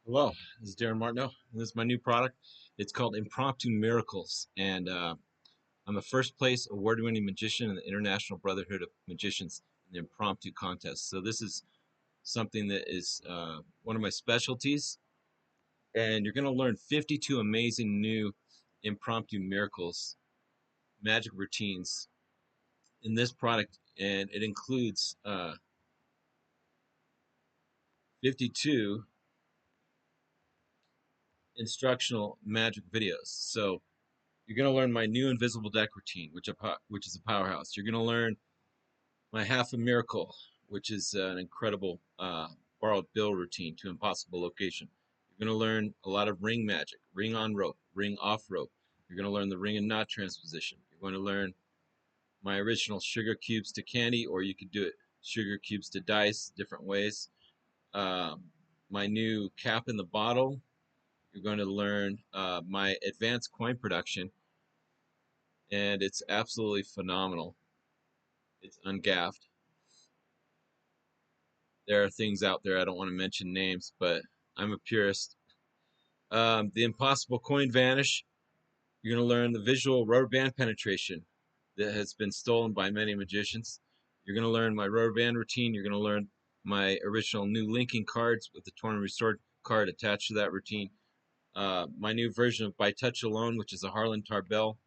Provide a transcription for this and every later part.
Hello, this is Darin Martineau, and this is my new product. It's called Impromptu Miracles, and I'm a first place award-winning magician in the International Brotherhood of Magicians in the Impromptu contest. So this is something that is one of my specialties, and you're going to learn 52 amazing new impromptu miracles, magic routines in this product, and it includes 52 instructional magic videos. So you're going to learn my new invisible deck routine, which is a powerhouse. You're going to learn my half a miracle, which is an incredible borrowed bill routine to impossible location. You're going to learn a lot of ring magic, ring on rope, ring off rope. You're going to learn the ring and knot transposition. You're going to learn my original sugar cubes to candy, or you could do it sugar cubes to dice, different ways. Um, my new cap in the bottle. You're going to learn my advanced coin production, and it's absolutely phenomenal. It's ungaffed. There are things out there, I don't want to mention names, but I'm a purist. The impossible coin vanish. You're going to learn the visual rubber band penetration that has been stolen by many magicians. You're going to learn my rubber band routine. You're going to learn my original new linking cards with the torn and restored card attached to that routine. My new version of By Touch Alone, which is a Harlan Tarbell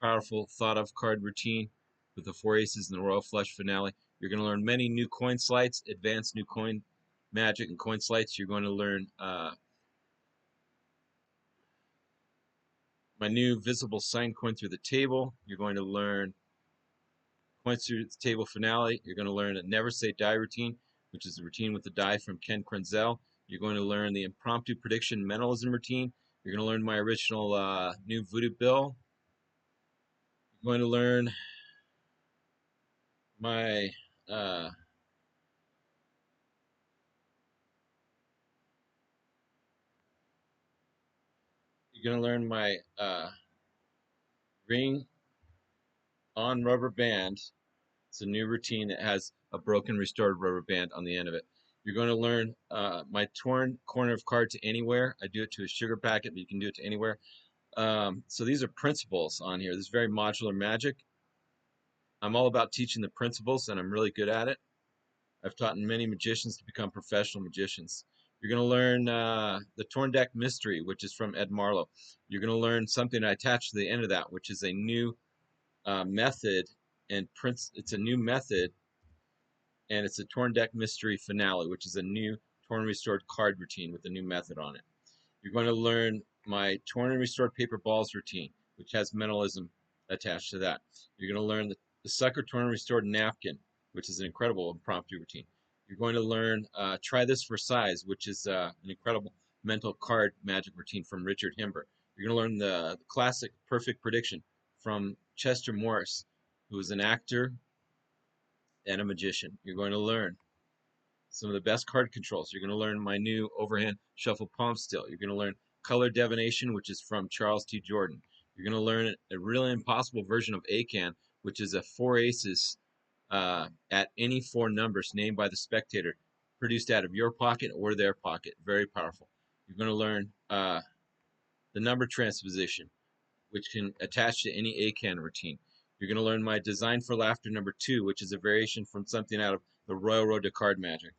powerful thought of card routine with the four aces and the royal flush finale. You're going to learn many new coin sleights, advanced new coin magic and coin sleights. You're going to learn my new visible sign coin through the table. You're going to learn coins through the table finale. You're going to learn a never say die routine, which is the routine with the die from Ken Krenzel. You're going to learn the impromptu prediction mentalism routine. You're going to learn my original new voodoo bill. You're going to learn my you're going to learn my ring on rubber band. It's a new routine that has a broken restored rubber band on the end of it. You're going to learn my torn corner of card to anywhere. I do it to a sugar packet, but you can do it to anywhere. So these are principles on here. This is very modular magic. I'm all about teaching the principles, and I'm really good at it. I've taught many magicians to become professional magicians. You're going to learn the Torn Deck Mystery, which is from Ed Marlowe. You're going to learn something I attached to the end of that, which is a new method and it's a new method, and it's a Torn Deck Mystery Finale, which is a new torn and restored card routine with a new method on it. You're going to learn my torn and restored paper balls routine, which has mentalism attached to that. You're going to learn the sucker torn and restored napkin, which is an incredible impromptu routine. You're going to learn try this for size, which is an incredible mental card magic routine from Richard Himber. You're going to learn the classic perfect prediction from Chester Morris, who is an actor and a magician. You're going to learn some of the best card controls. You're going to learn my new overhand shuffle palm still. You're going to learn color divination, which is from Charles T. Jordan. You're going to learn a really impossible version of ACAN, which is a four aces at any four numbers named by the spectator, produced out of your pocket or their pocket. Very powerful. You're going to learn the number transposition, which can attach to any ACAN routine. You're going to learn my Design for Laughter number 2, which is a variation from something out of the Royal Road to Card Magic.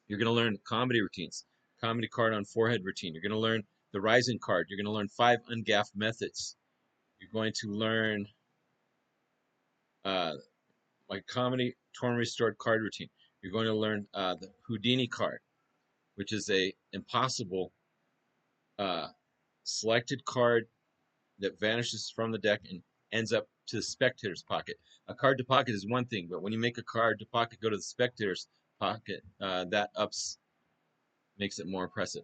You're going to learn comedy routines, comedy card on forehead routine. You're going to learn the rising card. You're going to learn 5 ungaffed methods. You're going to learn uh, my comedy torn restored card routine. You're going to learn the Houdini card, which is a impossible uh, selected card that vanishes from the deck and ends up to the spectator's pocket. A card to pocket is one thing, but when you make a card to pocket go to the spectator's pocket, that makes it more impressive.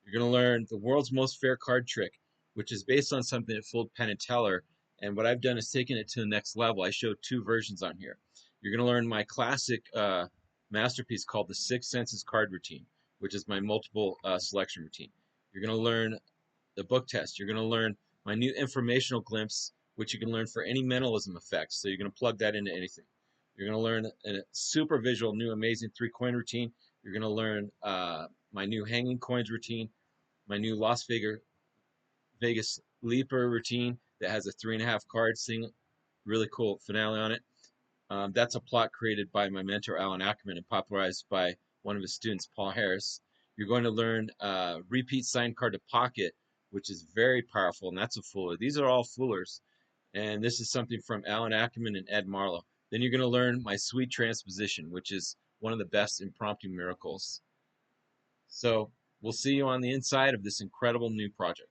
You're going to learn the world's most fair card trick, which is based on something that fooled Penn and Teller. And what I've done is taken it to the next level. I show 2 versions on here. You're going to learn my classic masterpiece called the Six Senses card routine, which is my multiple selection routine. You're going to learn the book test. You're going to learn my new informational glimpse, which you can learn for any mentalism effects. So you're going to plug that into anything. You're going to learn a super visual new amazing 3 coin routine. You're going to learn my new hanging coins routine, my new Vegas Leaper routine that has a 3.5 card single, really cool finale on it. That's a plot created by my mentor, Allan Ackerman, and popularized by one of his students, Paul Harris. You're going to learn repeat sign card to pocket, which is very powerful, and that's a fooler. These are all foolers, and this is something from Allan Ackerman and Ed Marlowe. Then you're going to learn my sweet transposition, which is one of the best impromptu miracles. So we'll see you on the inside of this incredible new project.